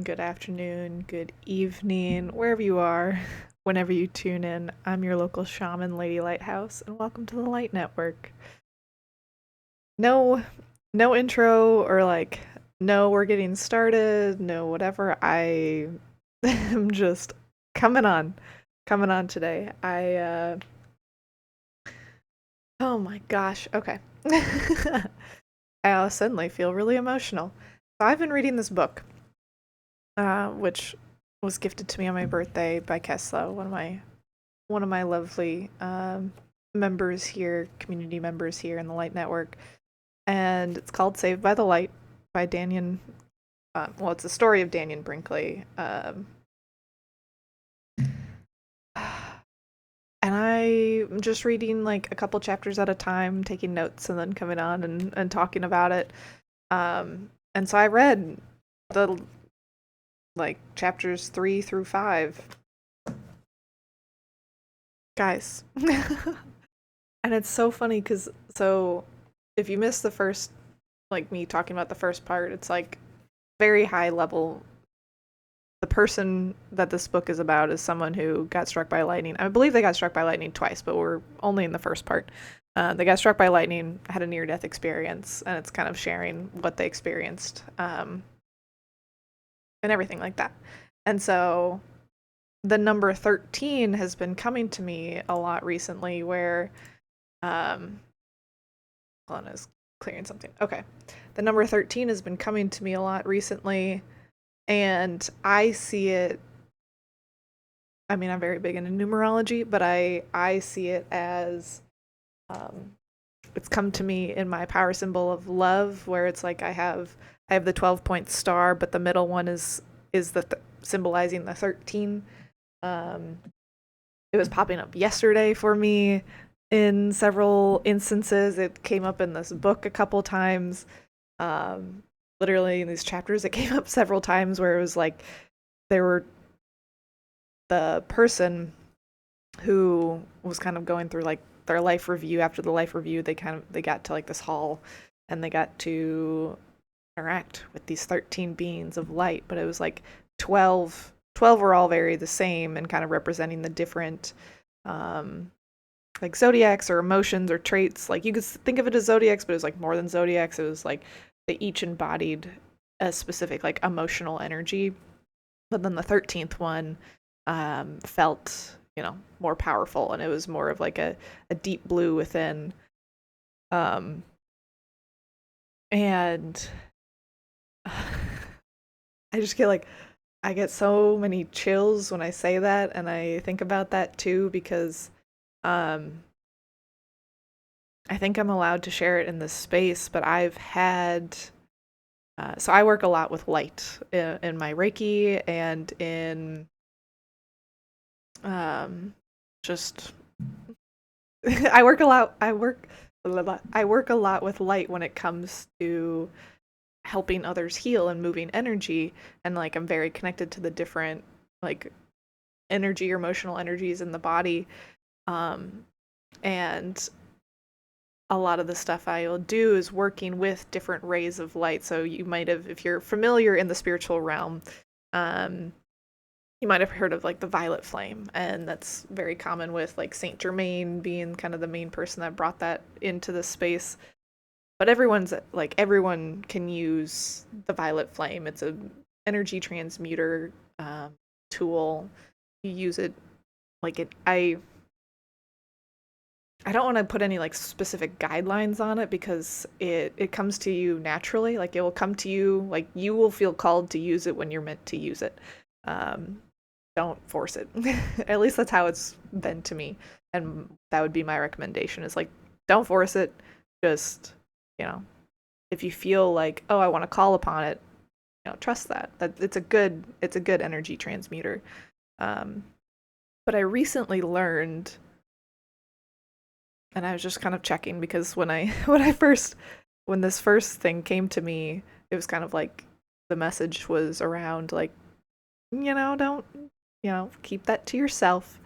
good afternoon, good evening, wherever you are, whenever you tune in. I'm your local shaman, Lady Lighthouse, and welcome to the Light Network. No, no intro or no, we're getting started, no, whatever. I am just coming on, coming on today. Oh my gosh, okay. I suddenly feel really emotional. So I've been reading this book which was gifted to me on my birthday by Kesla, one of my lovely members here, community members here in the Light Network, and it's called "Saved by the Light" by Dannion. Well, it's the story of Dannion Brinkley, and I'm just reading like a couple chapters at a time, taking notes, and then coming on and talking about it. And so I read the chapters 3 through 5, guys. And it's so funny because if you miss the first, like me talking about the first part, it's like very high level. The person that this book is about is someone who got struck by lightning. I believe they got struck by lightning twice, but we're only in the first part. They got struck by lightning, had a near death experience, and it's kind of sharing what they experienced and everything like that. And so the number 13 has been coming to me a lot recently where um, hold on, I was clearing something. Okay. The number 13 has been coming to me a lot recently, and I see it. I mean, I'm very big into numerology, but I see it as um, it's come to me in my power symbol of love, where it's like I have the 12-point star, but the middle one is symbolizing the 13. Um, it was popping up yesterday for me in several instances. It came up in this book a couple times. Um, Literally in these chapters, it came up several times where it was like there were the person who was kind of going through like their life review. After the life review, they got to like this hall and they got to interact with these 13 beings of light, but it was like 12 were all very the same and kind of representing the different like zodiacs or emotions or traits. Like you could think of it as zodiacs, but it was like more than zodiacs. It was like they each embodied a specific like emotional energy. But then the 13th one felt, more powerful, and it was more of like a deep blue within. Um, and I just get like I get so many chills when I say that, and I think about that too because um, I think I'm allowed to share it in this space, but I've had. So I work a lot with light in my Reiki and in just I work a lot. I work a lot with light when it comes to helping others heal and moving energy, and like I'm very connected to the different like energy or emotional energies in the body. Um, and a lot of the stuff I'll do is working with different rays of light. So you might have, if you're familiar in the spiritual realm, um, you might have heard of like the violet flame, and that's very common with like Saint Germain being kind of the main person that brought that into the space. But everyone can use the violet flame. It's a energy transmuter tool. You use it like it. I don't want to put any like specific guidelines on it because it comes to you naturally. Like it will come to you, like you will feel called to use it when you're meant to use it. Um, don't force it. At least that's how it's been to me, and that would be my recommendation. Is like don't force it. Just you know, if you feel like oh I want to call upon it, trust that it's a good energy transmuter. Um, but I recently learned and I was just kind of checking because when this first thing came to me, it was kind of like the message was around like, don't, keep that to yourself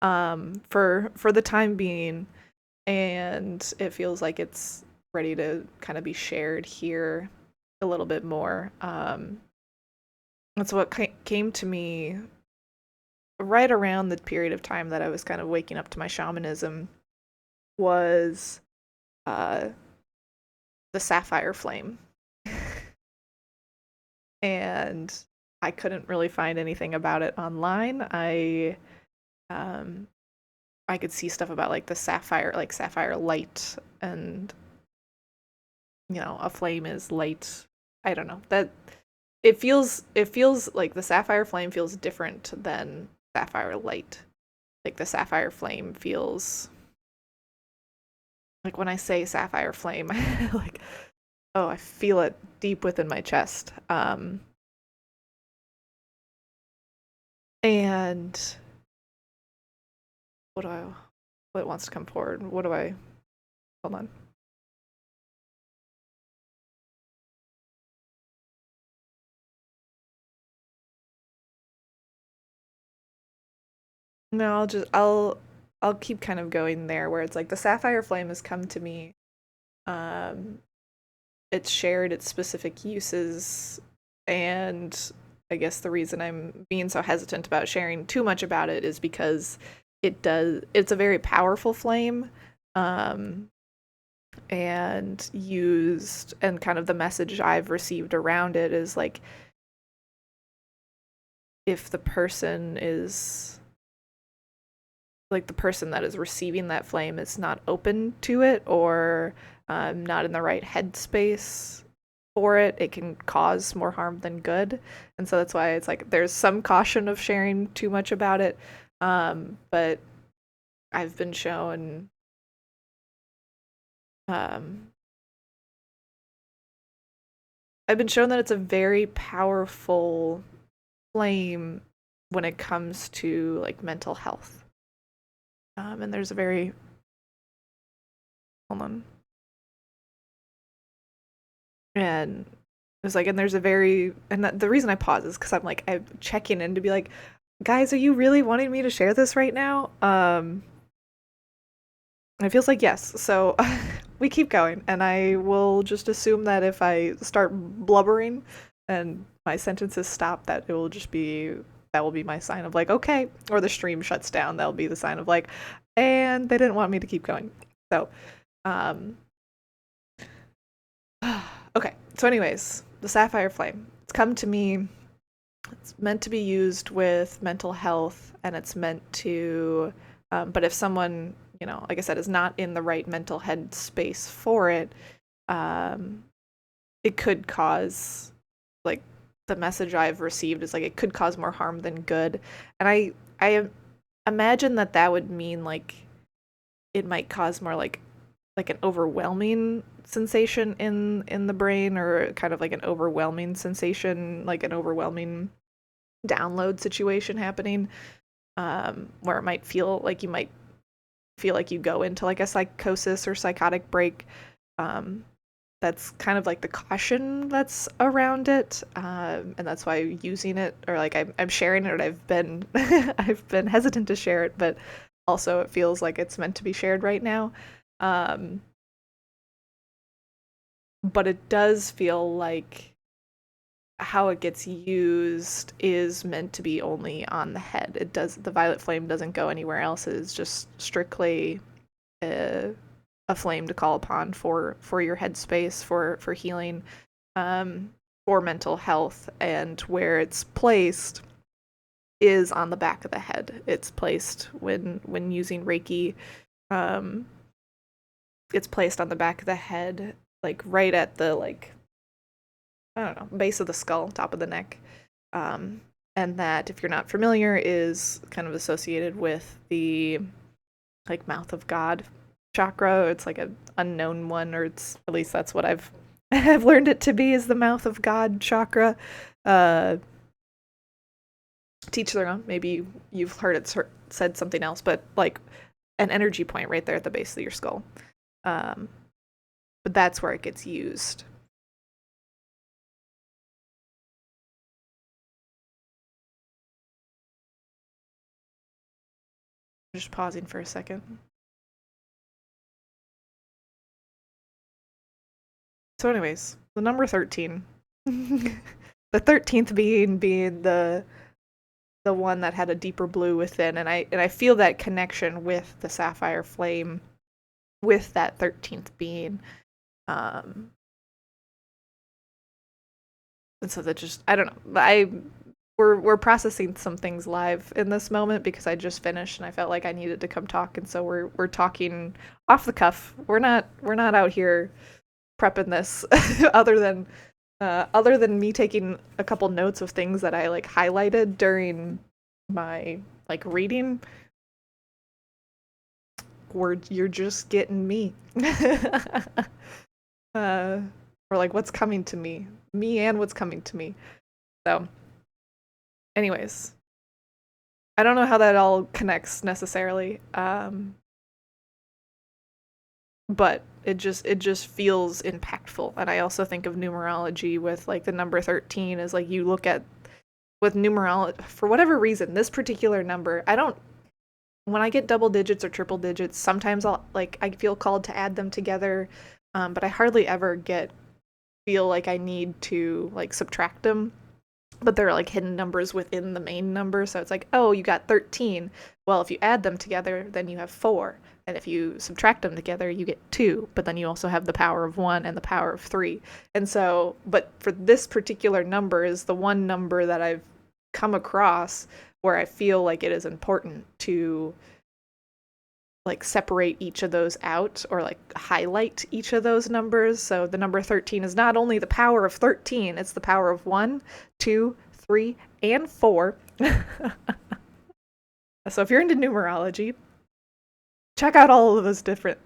for the time being, and it feels like it's ready to kind of be shared here a little bit more. That's what came to me right around the period of time that I was kind of waking up to my shamanism was uh, the sapphire flame. And I couldn't really find anything about it online. Um, I could see stuff about like the sapphire, like sapphire light, and a flame is light. I don't know. That it feels like the sapphire flame feels different than sapphire light. Like the sapphire flame feels like when I say sapphire flame, like oh, I feel it deep within my chest. And what do I what wants to come forward? What do I hold on. No, I'll keep kind of going there where it's like the sapphire flame has come to me. Um it's shared its specific uses, and I guess the reason I'm being so hesitant about sharing too much about it is because it's a very powerful flame. Um and kind of the message I've received around it is like if the person is like the person that is receiving that flame is not open to it or not in the right headspace for it, it can cause more harm than good. And so that's why it's like there's some caution of sharing too much about it. But I've been shown um, I've been shown that it's a very powerful flame when it comes to like mental health. And there's a very hold on. And it was like, and there's a very, and the reason I pause is because I'm checking in to be like, guys, are you really wanting me to share this right now? It feels like yes. So we keep going, and I will just assume that if I start blubbering and my sentences stop, that it will just be that will be my sign of like okay, or the stream shuts down. That'll be the sign of like, and they didn't want me to keep going. So, um, okay. So, anyways, the sapphire flame. It's come to me. It's meant to be used with mental health, and it's meant to. But if someone, like I said, is not in the right mental head space for it, um, it could cause, like, the message I've received is like it could cause more harm than good, and I imagine that would mean like it might cause more like an overwhelming sensation in the brain, or kind of like an overwhelming sensation, like an overwhelming download situation happening, where it might feel like you might feel like you go into like a psychosis or psychotic break. Um, that's kind of like the caution that's around it, and that's why using it or like I'm sharing it. I've been I've been hesitant to share it, but also it feels like it's meant to be shared right now. Um, but it does feel like how it gets used is meant to be only on the head. It does the violet flame doesn't go anywhere else. It is just strictly a, a flame to call upon for your headspace, for healing, for mental health, and where it's placed is on the back of the head. It's placed when using Reiki. Um, it's placed on the back of the head, like right at the like I don't know, base of the skull, top of the neck. Um, and that, if you're not familiar, is kind of associated with the like mouth of God chakra. It's like an unknown one, or it's at least that's what I've I've learned it to be is the mouth of God chakra. Uh, teach their own. Maybe you've heard it said something else, but like an energy point right there at the base of your skull. Um, but that's where it gets used. Just pausing for a second. So, anyways, the number 13. the 13th being the one that had a deeper blue within, and I feel that connection with the sapphire flame with that 13th being. Um and so that just, I don't know. We're processing some things live in this moment because I just finished and I felt like I needed to come talk, and so we're talking off the cuff. We're not out here prepping this other than me taking a couple notes of things that I like highlighted during my like reading. You're just getting me. uh or like what's coming to me and what's coming to me. So anyways, I don't know how that all connects necessarily, but it just feels impactful. And I also think of numerology with like the number 13 is like you look at with numerology for whatever reason this particular number. I don't When I get double digits or triple digits, sometimes I feel called to add them together, but I hardly ever feel like I need to like subtract them. But there are like hidden numbers within the main number, so it's like, oh, you got 13. Well, if you add them together, then you have 4. And if you subtract them together, you get 2. But then you also have the power of 1 and the power of 3. And so, but for this particular number is the one number that I've come across where I feel like it is important to like separate each of those out or like highlight each of those numbers. So the number 13 is not only the power of 13, it's the power of 1, 2, 3, and 4. So if you're into numerology, check out all those different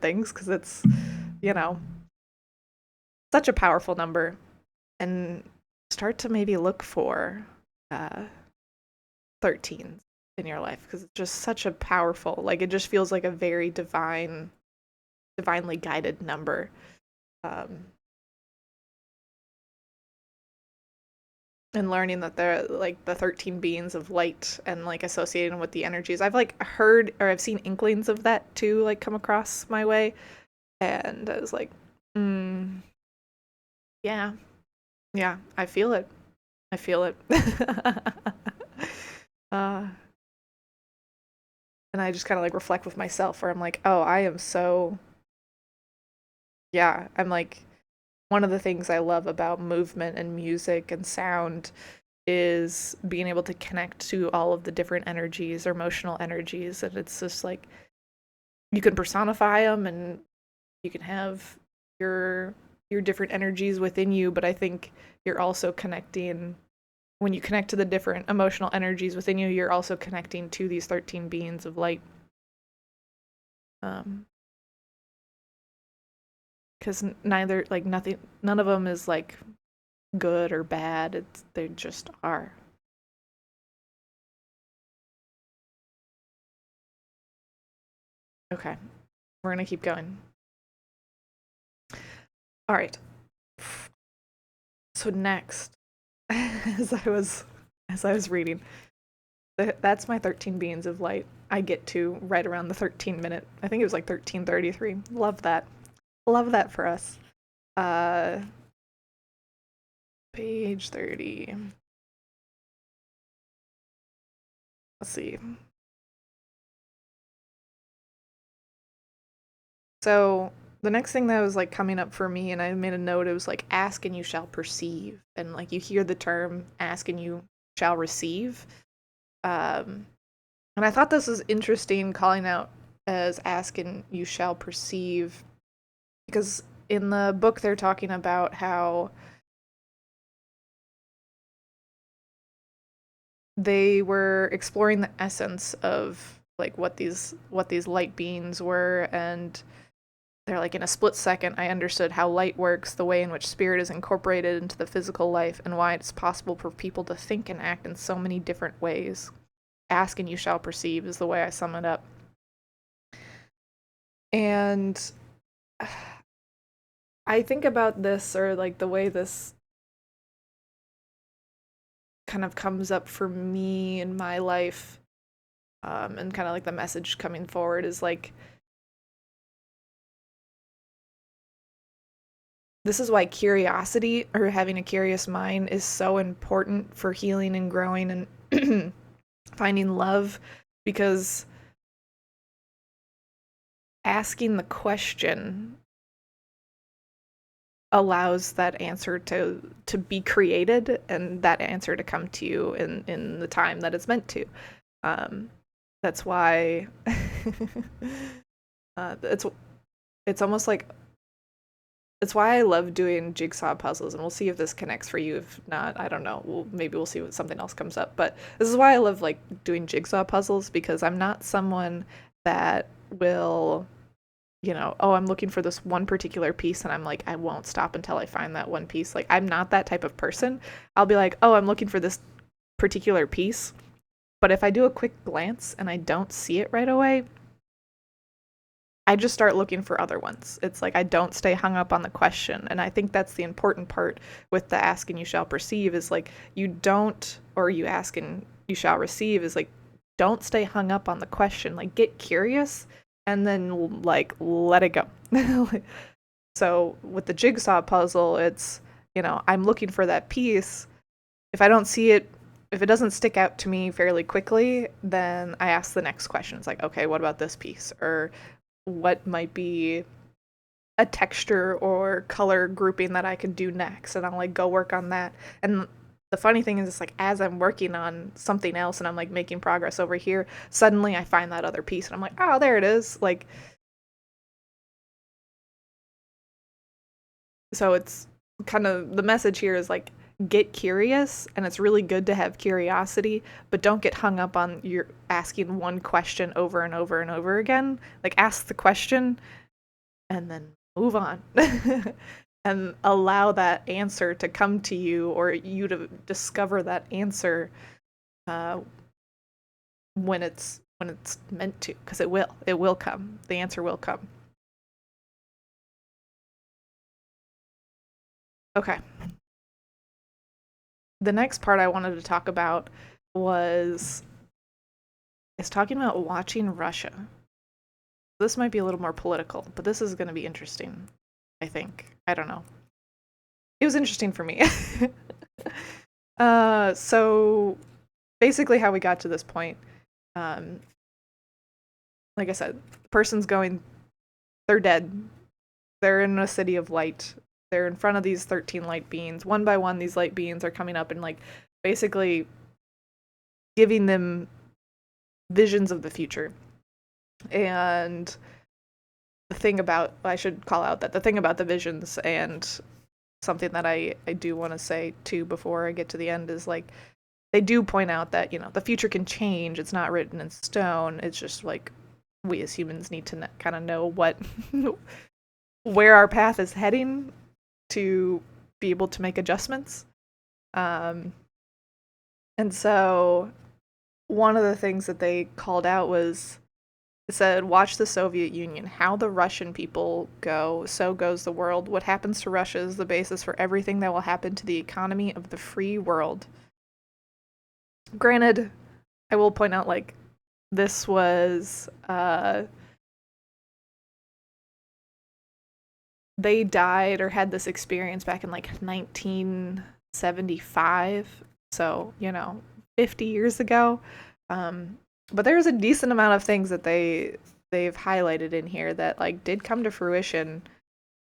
things because it's, you know, such a powerful number, and start to maybe look for uh 13s in your life because it's just such a powerful, like it just feels like a very divinely guided number. Um, and learning that they're like the 13 beings of light and like associating with the energies. I've like heard or I've seen inklings of that too, like come across my way. And I was like, yeah, yeah, I feel it. I feel it. uh, and I just kind of like reflect with myself where I'm like, oh, I am so, yeah, I'm like, one of the things I love about movement and music and sound is being able to connect to all of the different energies or emotional energies. And it's just like you can personify them and you can have your different energies within you, but I think you're also connecting when you connect to the different emotional energies within you, you're also connecting to these 13 beings of light. Um, because neither like nothing none of them is like good or bad. They just are. Okay, we're gonna keep going. All right. So next, as I was reading, that's my 13 beings of light. I get to right around the 13-minute. I think it was like 13:33. Love that. Love that for us. Uh, page 30. Let's see. So the next thing that was like coming up for me, and I made a note, it was like ask and you shall perceive, and like you hear the term ask and you shall receive. Um, and I thought this was interesting, calling out as ask and you shall perceive, because in the book they're talking about how they were exploring the essence of like what these light beings were, and they're like, in a split second, I understood how light works, the way in which spirit is incorporated into the physical life, and why it's possible for people to think and act in so many different ways. Ask and you shall perceive is the way I sum it up. And I think about this, or like the way this kind of comes up for me in my life, and kind of like the message coming forward is like this is why curiosity or having a curious mind is so important for healing and growing and finding love, because asking the question allows that answer to be created and that answer to come to you in the time that it's meant to. Um, that's why it's almost like it's why I love doing jigsaw puzzles, and we'll see if this connects for you. If not, I don't know. Maybe we'll see what something else comes up. But this is why I love like doing jigsaw puzzles, because I'm not someone that will, oh, I'm looking for this one particular piece and I'm like, I won't stop until I find that one piece. Like, I'm not that type of person. I'll be like, oh, I'm looking for this particular piece. But if I do a quick glance and I don't see it right away, I just start looking for other ones. It's like I don't stay hung up on the question. And I think that's the important part with the ask and you shall perceive is like you don't, or you ask and you shall receive is like don't stay hung up on the question. Like get curious and then like let it go. So with the jigsaw puzzle, it's, I'm looking for that piece. If I don't see it, if it doesn't stick out to me fairly quickly, then I ask the next question. It's like, okay, what about this piece? Or what might be a texture or color grouping that I could do next, and I'll like go work on that. And the funny thing is it's like as I'm working on something else and I'm like making progress over here, suddenly I find that other piece and I'm like, oh, there it is. Like, so it's kind of the message here is like get curious, and it's really good to have curiosity, but don't get hung up on your asking one question over and over and over again. Like ask the question and then move on. And allow that answer to come to you, or you to discover that answer uh, when it's meant to, because it will come. The answer will come. Okay. The next part I wanted to talk about was is talking about watching Russia. This might be a little more political, but this is going to be interesting, I think. I don't know. It was interesting for me. So basically how we got to this point, um, like I said, the person's going, they're dead. They're in a city of light. They're in front of these 13 light beings. One by one, these light beings are coming up and like basically giving them visions of the future. And I should call out that the thing about the visions, and something that I do want to say too before I get to the end, is like they do point out that, the future can change. It's not written in stone. It's just like we as humans need to kind of know what where our path is heading to be able to make adjustments. Um, and so one of the things that they called out was it said, watch the Soviet Union. How the Russian people go, so goes the world. What happens to Russia is the basis for everything that will happen to the economy of the free world. Granted, I will point out, like, this was, they died or had this experience back in, like, 1975. So, 50 years ago. But there's a decent amount of things that they've highlighted in here that like did come to fruition.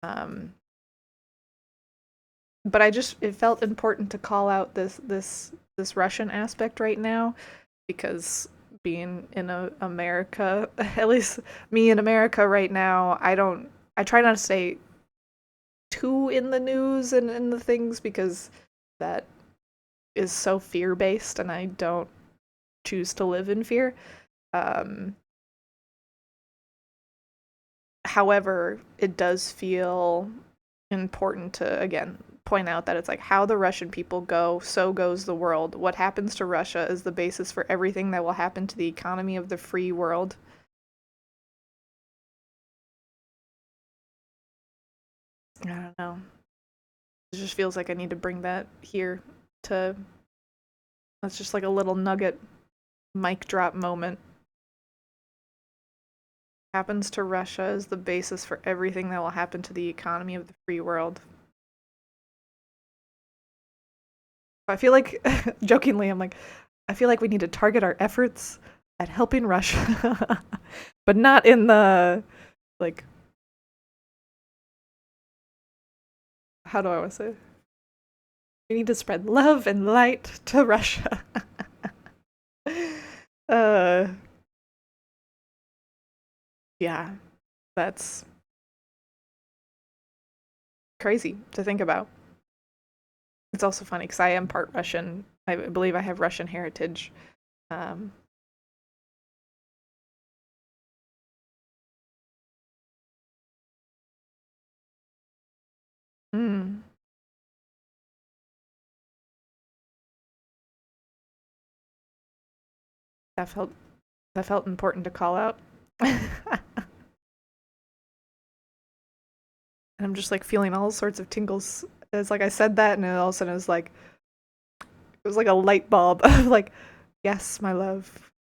But it felt important to call out this Russian aspect right now, because being in America, at least me in America right now, I try not to stay too in the news and in the things, because that is so fear-based and I don't choose to live in fear. Um, However, it does feel important to, again, point out that it's like how the Russian people go, so goes the world. What happens to Russia is the basis for everything that will happen to the economy of the free world. I don't know. It just feels like I need to bring that here to. That's just like a little nugget, mic drop moment. Happens to Russia is the basis for everything that will happen to the economy of the free world. I feel like, jokingly, I'm like, I feel like we need to target our efforts at helping Russia, but not in the, like, how do I want to say? We need to spread love and light to Russia. uh, yeah, that's crazy to think about. It's also funny because I am part Russian. I believe I have Russian heritage. Um, mm, that felt that felt important to call out. And I'm just like feeling all sorts of tingles. It's like I said that, and then all of a sudden it was like a light bulb of like, yes, my love.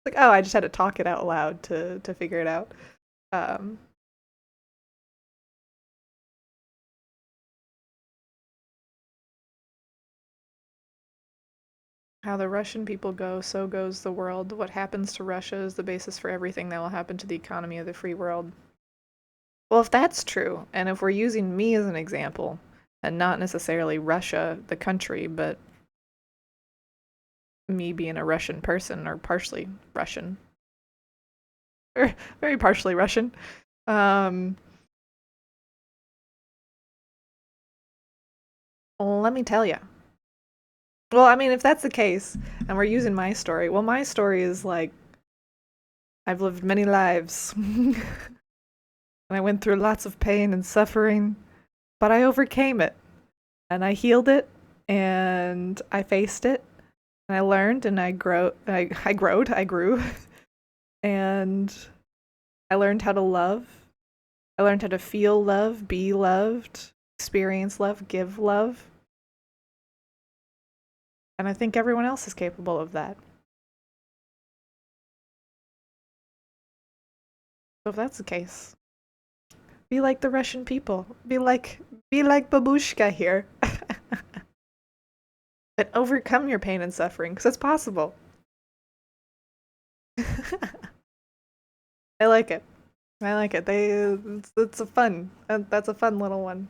Like, oh, I just had to talk it out loud to figure it out. Um, how the Russian people go, so goes the world. What happens to Russia is the basis for everything that will happen to the economy of the free world. Well, if that's true, and if we're using me as an example, and not necessarily Russia, the country, but me being a Russian person or partially Russian, or very partially Russian, um, let me tell you. Well, I mean, if that's the case, and we're using my story, well, my story is like I've lived many lives, and I went through lots of pain and suffering, but I overcame it, and I healed it, and I faced it, and I learned, and I grew, and I learned how to love. I learned how to feel love, be loved, experience love, give love, and I think everyone else is capable of that. So if that's the case, be like the Russian people. Be like Babushka here. And overcome your pain and suffering because it's possible. I like it. I like it. It's a fun. That's a fun little one.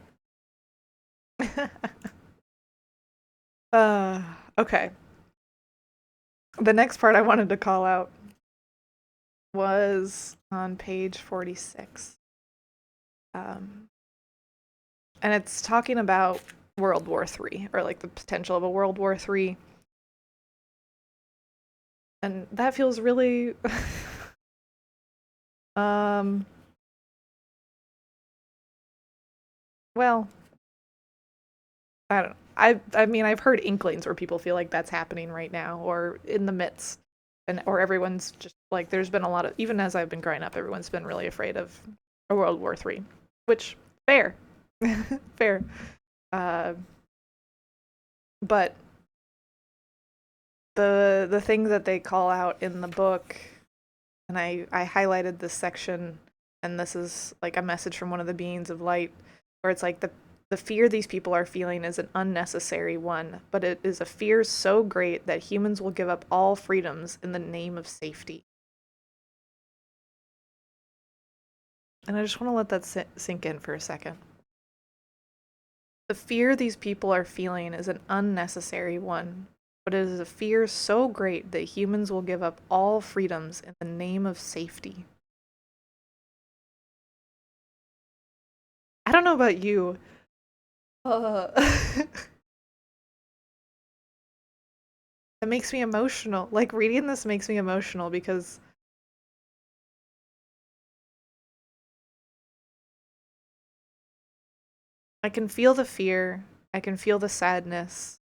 uh okay. The next part I wanted to call out was on page 46. Um and it's talking about World War III, or like the potential of a World War III. And that feels really um well, I don't know. I mean, I've heard inklings where people feel like that's happening right now or in the midst, and or everyone's just like there's been a lot of, even as I've been growing up, everyone's been really afraid of a World War III, which fair. Fair. Uh but the thing that they call out in the book, and I highlighted this section, and this is like a message from one of the beings of light, where it's like the fear these people are feeling is an unnecessary one, but it is a fear so great that humans will give up all freedoms in the name of safety. And I just want to let that sink in for a second. The fear these people are feeling is an unnecessary one, but it is a fear so great that humans will give up all freedoms in the name of safety. I don't know about you. It makes me emotional. Like reading this makes me emotional because I can feel the fear, I can feel the sadness,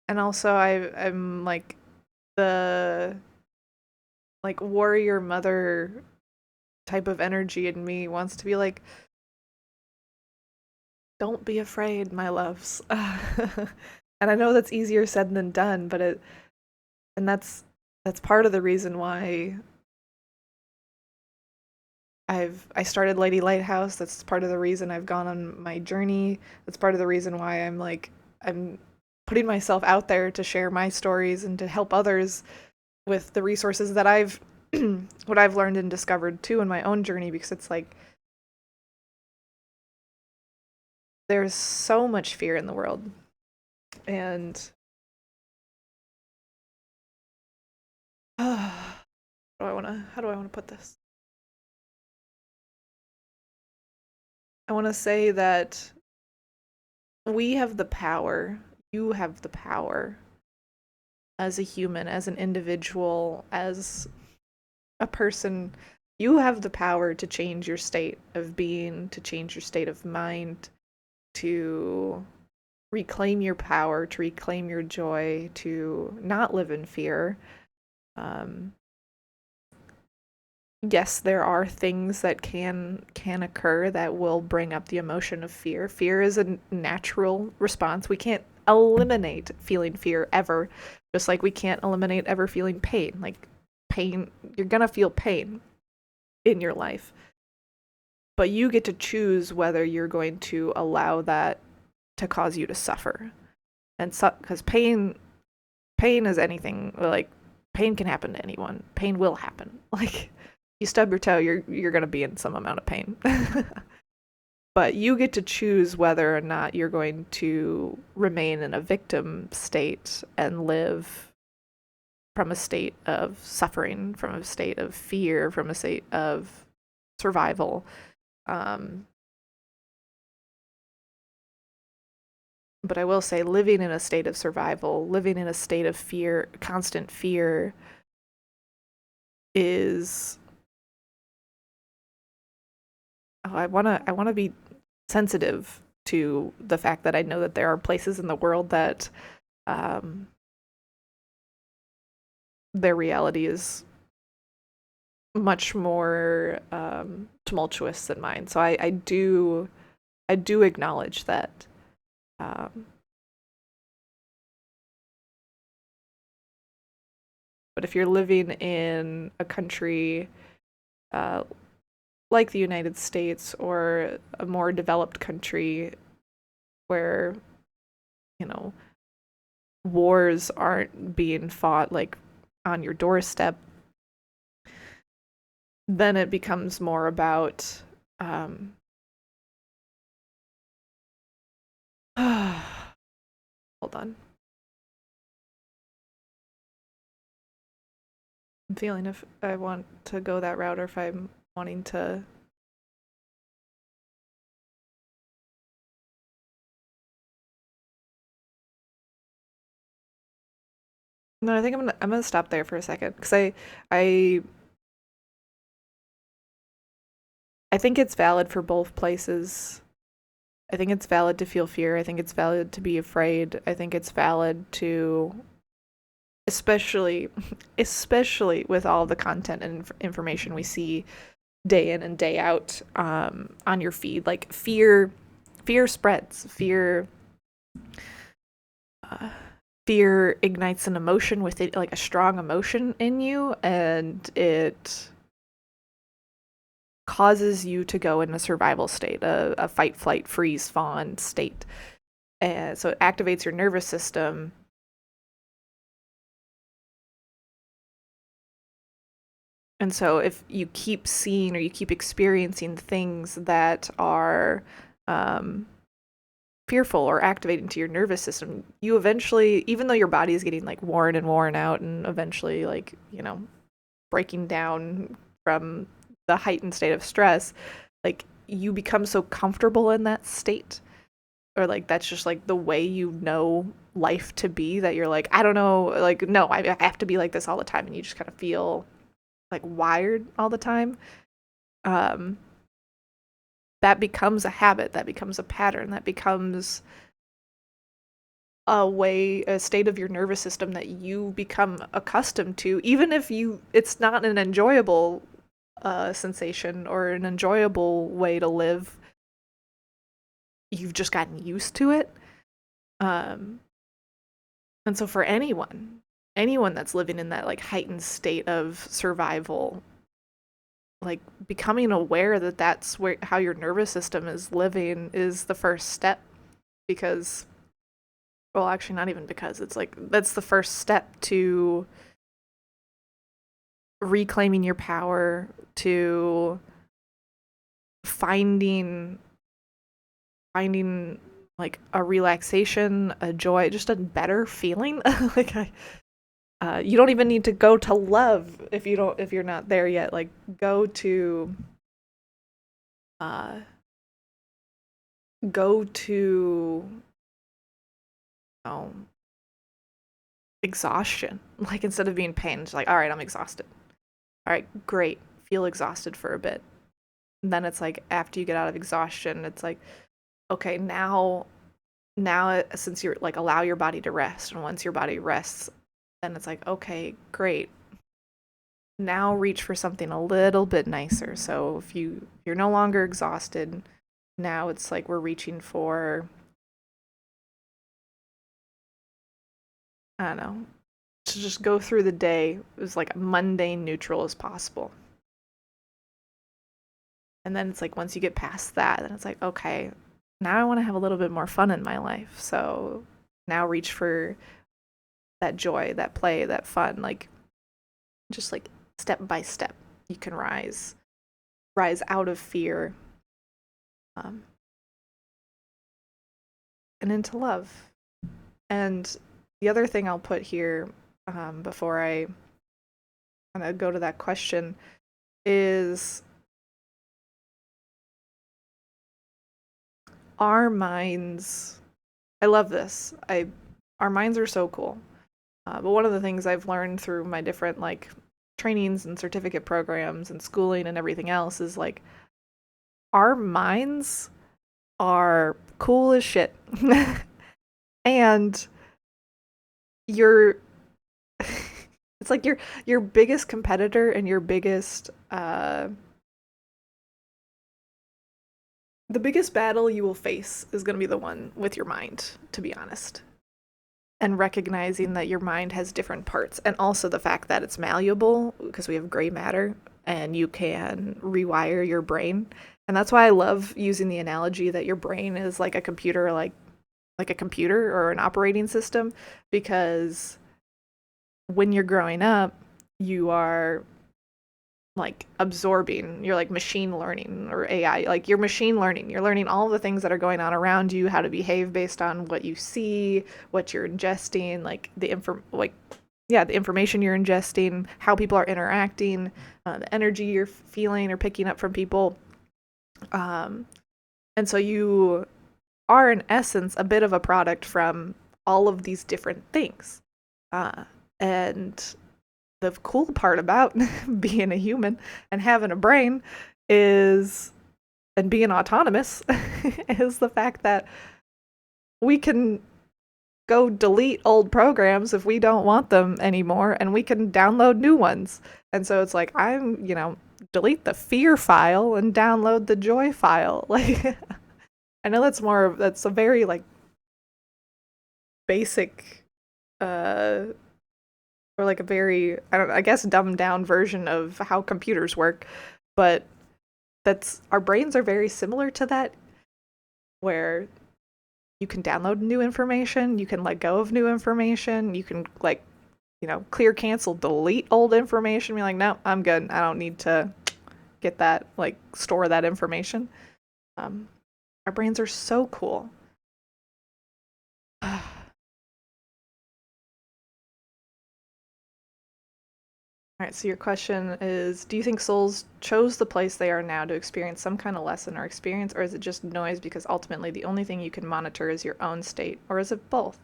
and also I'm like the like warrior mother type of energy in me wants to be like, don't be afraid, my loves. And I know that's easier said than done, but it and that's part of the reason why I started Lady Lighthouse. That's part of the reason I've gone on my journey. That's part of the reason why I'm putting myself out there to share my stories and to help others with the resources that I've what I've learned and discovered too in my own journey, because it's like there's so much fear in the world. And how do I want to put this? I want to say that we have the power, you have the power as a human, as an individual, as a person, you have the power to change your state of being, to change your state of mind, to reclaim your power, to reclaim your joy, to not live in fear. Um, yes, there are things that can occur that will bring up the emotion of fear. Fear is a natural response. We can't eliminate feeling fear ever, just like we can't eliminate ever feeling pain. Like pain, you're gonna feel pain in your life. But you get to choose whether you're going to allow that to cause you to suffer. And so, because pain is anything, like pain can happen to anyone. Pain will happen. Like you stub your toe, you're going to be in some amount of pain. But you get to choose whether or not you're going to remain in a victim state and live from a state of suffering, from a state of fear, from a state of survival. Um, but I will say, living in a state of survival, living in a state of fear, constant fear, is I want to be sensitive to the fact that I know that there are places in the world that um, their reality is much more tumultuous than mine. So I do acknowledge that. Um, but if you're living in a country uh, like the United States or a more developed country where, you know, wars aren't being fought like on your doorstep, then it becomes more about hold on. I'm feeling if I want to go that route or if I'm wanting to. No, I think I'm gonna stop there for a second because I I think it's valid for both places. I think it's valid to feel fear. I think it's valid to be afraid. I think it's valid to, especially especially with all the content and information we see day in and day out on your feed. Like fear spreads. Uh, Fear ignites an emotion with it, like a strong emotion in you, and it causes you to go in a survival state, a fight, flight, freeze, fawn state. And so it activates your nervous system. And so if you keep seeing or you keep experiencing things that are um, fearful or activating to your nervous system, you eventually, even though your body is getting like worn and worn out and eventually like, breaking down from the heightened state of stress, like you become so comfortable in that state, or like that's just like the way you know life to be, that you're like, I don't know, like no, I have to be like this all the time, and you just kind of feel like wired all the time. um that becomes a habit, that becomes a pattern, that becomes a state of your nervous system that you become accustomed to, even if it's not an enjoyable sensation or an enjoyable way to live. You've just gotten used to it. um and so for anyone that's living in that like heightened state of survival, like becoming aware that that's where how your nervous system is living is the first step, because well, actually not even because, it's like that's the first step to reclaiming your power, to finding finding like a relaxation, a joy, just a better feeling. like you don't even need to go to love if you're not there yet. Like go to uh go to oh, exhaustion. Like instead of being pain, it's like, all right, I'm exhausted. All right, great. Feel exhausted for a bit. And then it's like after you get out of exhaustion, it's like, okay, now since you're like, allow your body to rest, and once your body rests, then it's like, okay, great. Now reach for something a little bit nicer. So if you're no longer exhausted, now it's like we're reaching for, I don't know, to just go through the day as like mundane neutral as possible. And then it's like once you get past that, then it's like, okay, now I want to have a little bit more fun in my life. So now reach for that joy, that play, that fun, like just like step by step you can rise out of fear, um, and into love. And the other thing I'll put here, before I kind of go to that question, is our minds. I love this. I Our minds are so cool. But one of the things I've learned through my different like trainings and certificate programs and schooling and everything else is like our minds are cool as shit. And you're it's like your biggest competitor and your biggest the biggest battle you will face is going to be the one with your mind, to be honest. And recognizing that your mind has different parts, and also the fact that it's malleable because we have gray matter and you can rewire your brain. And that's why I love using the analogy that your brain is like a computer, like a computer or an operating system, because when you're growing up, you are like absorbing, you're like machine learning or AI, like you're machine learning. You're learning all the things that are going on around you, how to behave based on what you see, what you're ingesting, like the information you're ingesting, how people are interacting, the energy you're feeling or picking up from people. Um, and so you are in essence a bit of a product from all of these different things. And the cool part about being a human and having a brain is, and being autonomous, is the fact that we can go delete old programs if we don't want them anymore, and we can download new ones. And so it's like, delete the fear file and download the joy file. Like, I know that's a very like basic, or like a very, I guess, dumbed down version of how computers work, but that's our brains are very similar to that, where you can download new information, you can let go of new information, you can like, clear, cancel, delete old information, be like, no, I'm good, I don't need to get that, like store that information. um our brains are so cool. All right, so your question is, do you think souls chose the place they are now to experience some kind of lesson or experience, or is it just noise because ultimately the only thing you can monitor is your own state, or is it both?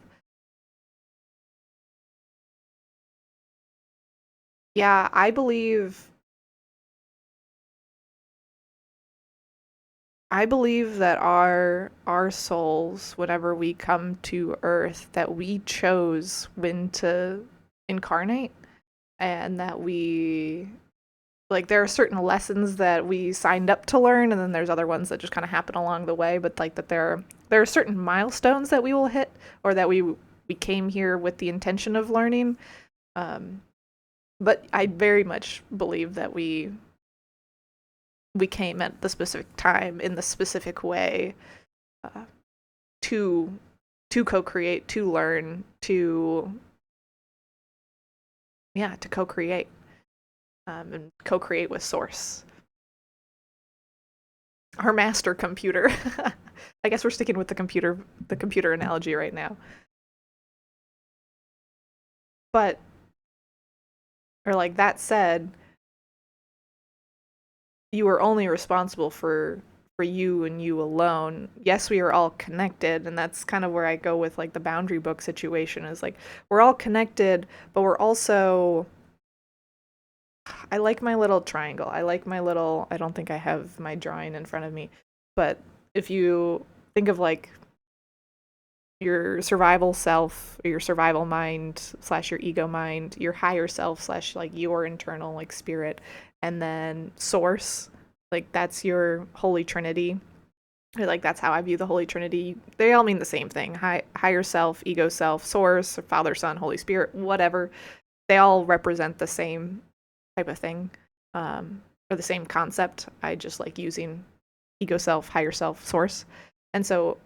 Yeah, I believe that our souls, whenever we come to Earth, that we chose when to incarnate, and that we, like, there are certain lessons that we signed up to learn, and then there's other ones that just kind of happen along the way, but like that there are certain milestones that we will hit, or that we came here with the intention of learning. um but I very much believe that we came at the specific time in the specific way, uh, to co-create, to learn, to co-create, and co-create with source, our master computer. I guess we're sticking with the computer analogy right now. But, or like that said, you are only responsible for you and you alone. Yes, we are all connected, and that's kind of where I go with like the boundary book situation, is like we're all connected, but we're also, I like my little triangle. I like my little, I don't think I have my drawing in front of me, but if you think of like your survival self, or your survival mind slash your ego mind, your higher self slash like your internal like spirit, and then source, like that's your holy trinity. Or, like that's how I view the holy trinity. They all mean the same thing: higher self, ego self, source, Father, Son, Holy Spirit, whatever. They all represent the same type of thing, or the same concept. I just like using ego self, higher self, source. And so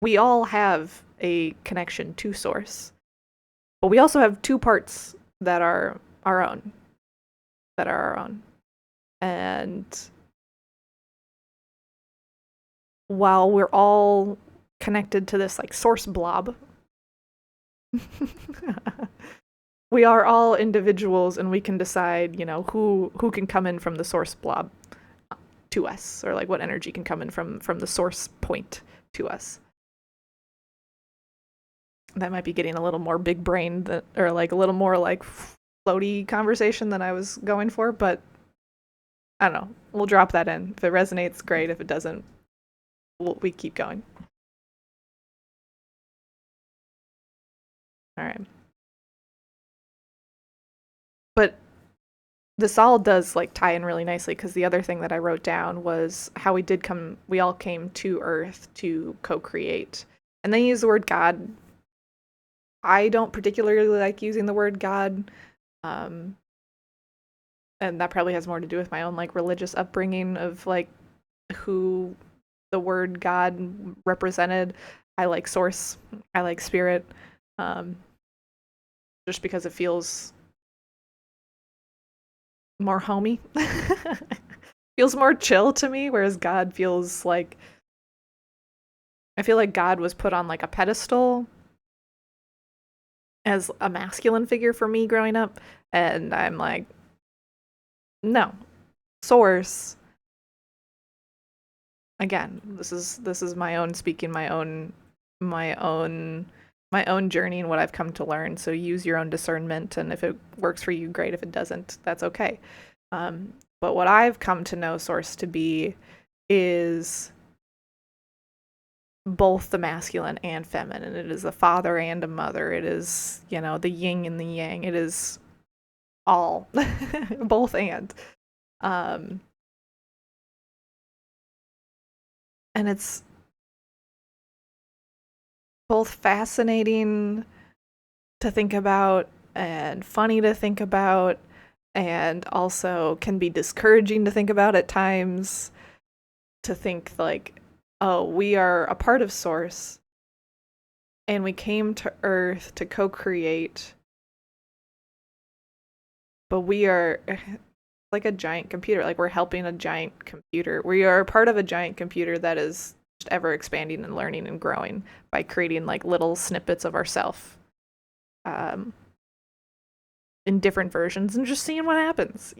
we all have a connection to source, but we also have two parts that are our own, And while we're all connected to this like source blob, we are all individuals, and we can decide, who can come in from the source blob to us, or like what energy can come in from the source point to us. That might be getting a little more big brain, or like a little more like floaty conversation than I was going for, but I don't know. We'll drop that in. If it resonates, great. If it doesn't, we keep going. All right. But this all does like tie in really nicely, because the other thing that I wrote down was how we all came to Earth to co-create. And then use the word God. I don't particularly like using the word God. And that probably has more to do with my own like religious upbringing of like who the word God represented. I like source. I like spirit. Just because it feels more homey. Feels more chill to me, whereas God feels like, I feel like God was put on like a pedestal as a masculine figure for me growing up, and I'm like, no. Source, again, this is my own speaking, my own journey and what I've come to learn. So use your own discernment, and if it works for you, great. If it doesn't, that's okay. But what I've come to know source to be is both the masculine and feminine. It is a father and a mother. It is, the yin and the yang. It is all, both and. And it's both fascinating to think about and funny to think about, and also can be discouraging to think about at times, to think like, oh, we are a part of source and we came to Earth to co-create, but we are like a giant computer. Like, we're helping a giant computer. We are a part of a giant computer that is just ever expanding and learning and growing by creating like little snippets of ourself, in different versions, and just seeing what happens,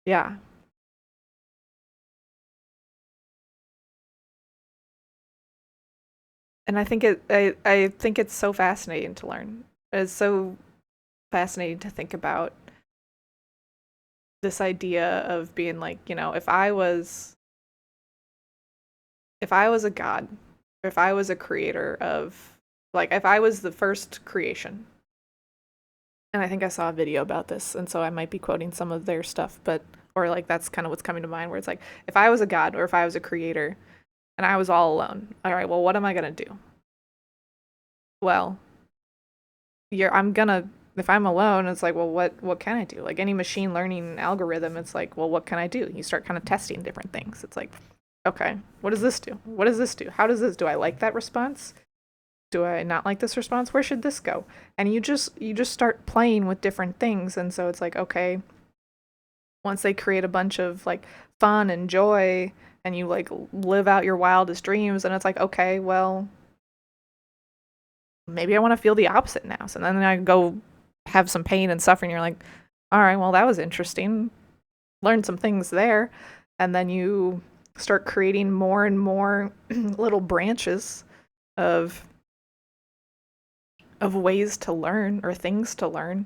Yeah. And I think it's so fascinating to learn. It's so fascinating to think about this idea of being like, if I was a god, or if I was a creator of, like, if I was the first creation. And I think I saw a video about this, and so I might be quoting some of their stuff, but, or like that's kind of what's coming to mind, where it's like, if I was a god, or if I was a creator and I was all alone, all right, well, what am I going to do? Well, I'm gonna if I'm alone, it's like, well, what can I do? Like any machine learning algorithm, it's like, well, what can I do? You start kind of testing different things. It's like, okay, what does this do? What does this do? How does this do? I like that response? Do I not like this response? Where should this go? And you just start playing with different things, and so it's like, okay, once they create a bunch of like fun and joy and you like live out your wildest dreams, and it's like, okay, well, maybe I want to feel the opposite now. So then I go have some pain and suffering. You're like, all right, well, that was interesting. Learn some things there. And then you start creating more and more little branches of ways to learn or things to learn.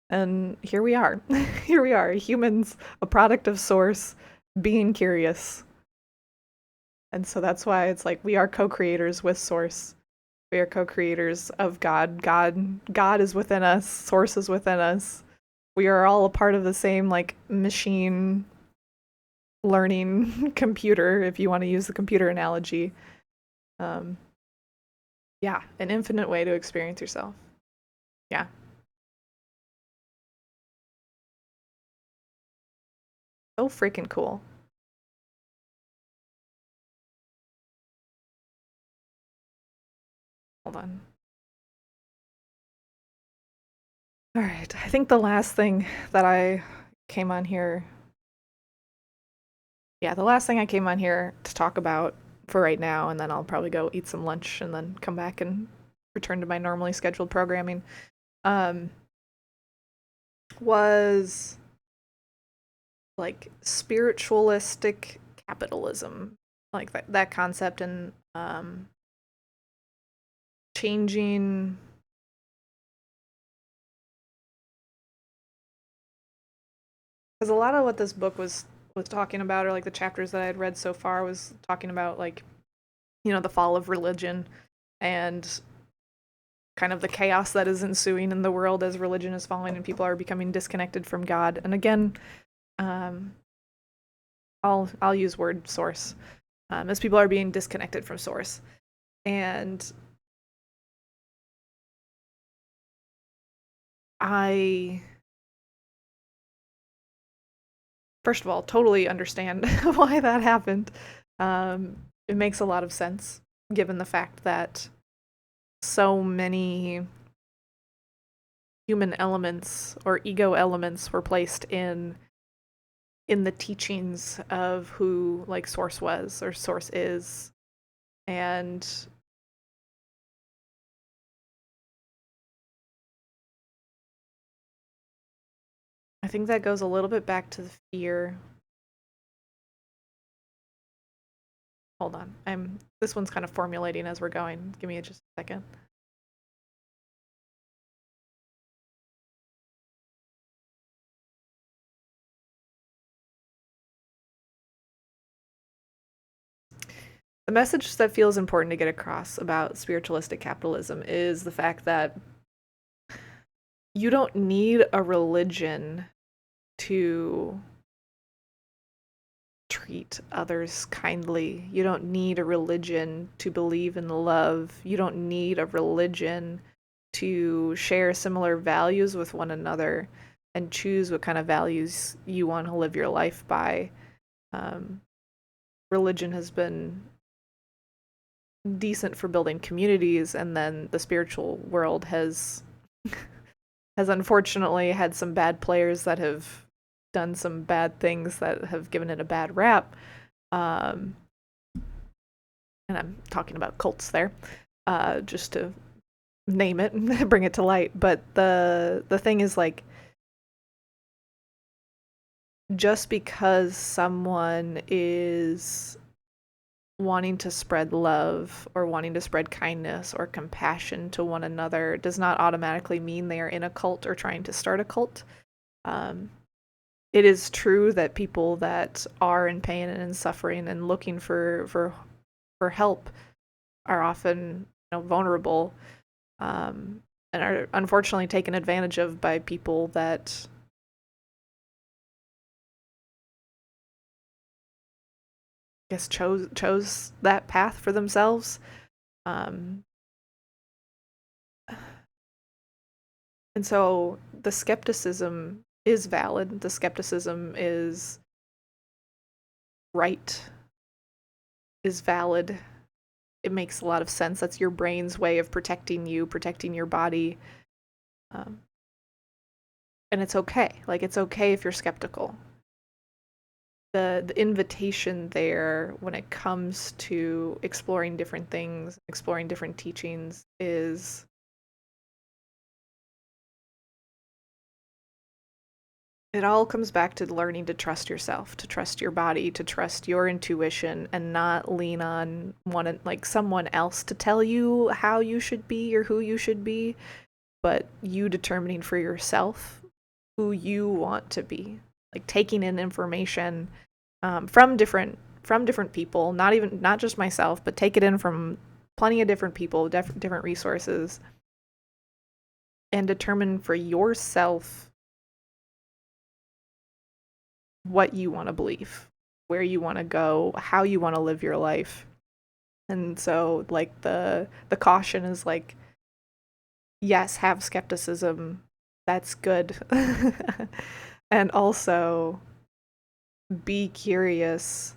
And here we are. Here we are, humans, a product of source, being curious. And so that's why it's like we are co-creators with source. We are co-creators of God. God is within us. Source is within us. We are all a part of the same like machine learning computer, if you want to use the computer analogy. Um, yeah, an infinite way to experience yourself. Yeah. So freaking cool. Hold on. All right. I think the last thing that I came on here, yeah, the last thing I came on here to talk about for right now, and then I'll probably go eat some lunch and then come back and return to my normally scheduled programming, um, was like spiritualistic capitalism, like that concept, and changing. Because a lot of what this book was talking about, or like the chapters that I had read so far, was talking about like, the fall of religion and kind of the chaos that is ensuing in the world as religion is falling and people are becoming disconnected from God. And again, um, I'll use word source, as people are being disconnected from source. And I, first of all, totally understand why that happened. It makes a lot of sense given the fact that so many human elements or ego elements were placed in the teachings of who like source was or source is. And I think that goes a little bit back to the fear. Hold on, I'm this one's kind of formulating as we're going. Give me just a second. The message that feels important to get across about spiritualistic capitalism is the fact that you don't need a religion to treat others kindly. You don't need a religion to believe in love. You don't need a religion to share similar values with one another and choose what kind of values you want to live your life by. Um, Religion has been decent for building communities, and then the spiritual world has unfortunately had some bad players that have done some bad things that have given it a bad rap. Um, and I'm talking about cults there, just to name it and bring it to light. But the thing is, like, just because someone is wanting to spread love or wanting to spread kindness or compassion to one another does not automatically mean they are in a cult or trying to start a cult. Um, it is true that people that are in pain and in suffering and looking for help are often, vulnerable, and are unfortunately taken advantage of by people that I guess chose that path for themselves. Um, And so the skepticism is valid. The skepticism is right, is valid. It makes a lot of sense. That's your brain's way of protecting you, protecting your body. Um, and it's okay. Like, it's okay if you're skeptical. The invitation there when it comes to exploring different things, exploring different teachings is it all comes back to learning to trust yourself, to trust your body, to trust your intuition and not lean on one like someone else to tell you how you should be or who you should be, but you determining for yourself who you want to be. Like taking in information from different people, not just myself, but take it in from plenty of different people, different resources, and determine for yourself what you want to believe, where you want to go, how you want to live your life. And so like the caution is like, yes, have skepticism. That's good. And also be curious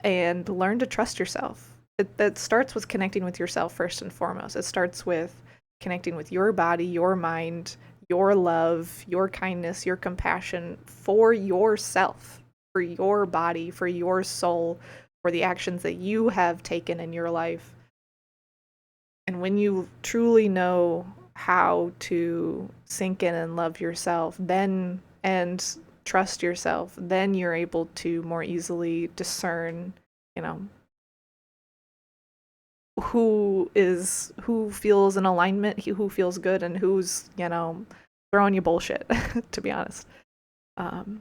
and learn to trust yourself. That starts with connecting with yourself first and foremost. It starts with connecting with your body, your mind, your love, your kindness, your compassion for yourself, for your body, for your soul, for the actions that you have taken in your life. And when you truly know how to sink in and love yourself, then and trust yourself, then you're able to more easily discern, you know, who feels in alignment, who feels good, and who's, throwing you bullshit, to be honest. Um,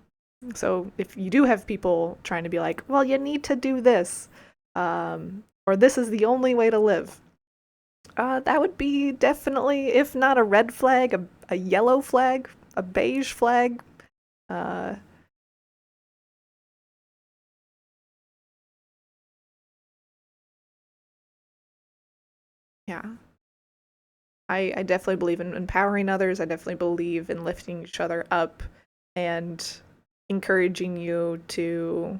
so if you do have people trying to be like, well, you need to do this, or this is the only way to live, that would be definitely, if not a red flag, a yellow flag, a beige flag. Uh, yeah, I definitely believe in empowering others. I definitely believe in lifting each other up and encouraging you to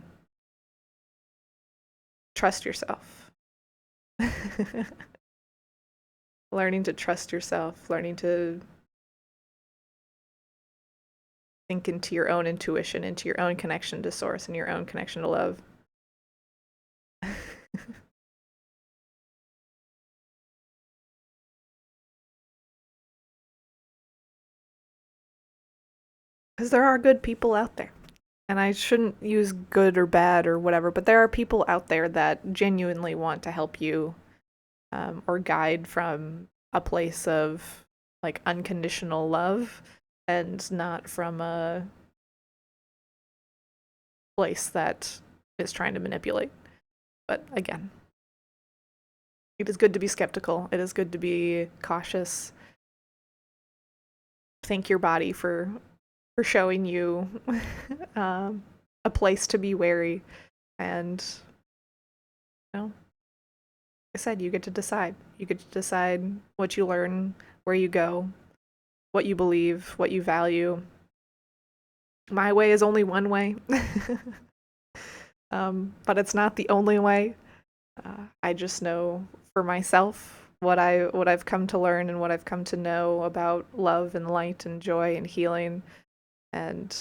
trust yourself. Learning to trust yourself, learning to think into your own intuition, into your own connection to source and your own connection to love. Because there are good people out there. And I shouldn't use good or bad or whatever, but there are people out there that genuinely want to help you, or guide from a place of like unconditional love and not from a place that is trying to manipulate. But again, it is good to be skeptical. It is good to be cautious. Thank your body for showing you a place to be wary. And like I said, you get to decide. You get to decide what you learn, where you go, what you believe, what you value. My way is only one way, but it's not the only way. I just know for myself what I've come to learn and what I've come to know about love and light and joy and healing, and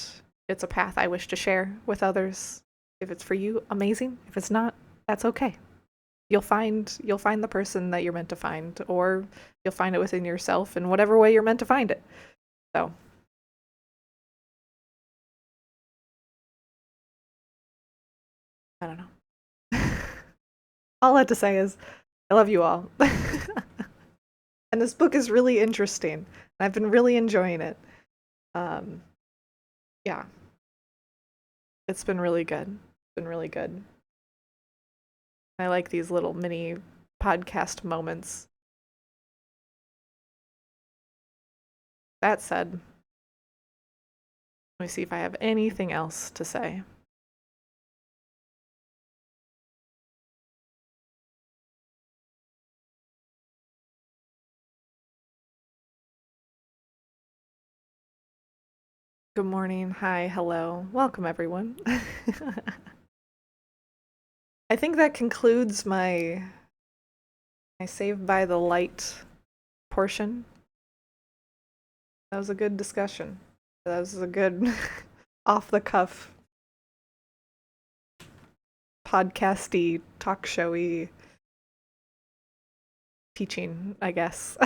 it's a path I wish to share with others. If it's for you, amazing. If it's not, that's okay. You'll find the person that you're meant to find, or you'll find it within yourself in whatever way you're meant to find it. So I don't know. All I have to say is I love you all. And this book is really interesting. I've been really enjoying it. Um, yeah, it's been really good. It's been really good. I like these little mini podcast moments. That said, let me see if I have anything else to say. Good morning. Hi. Hello. Welcome, everyone. I think that concludes my Saved by the Light portion. That was a good discussion. That was a good off the cuff podcasty, talk showy teaching, I guess.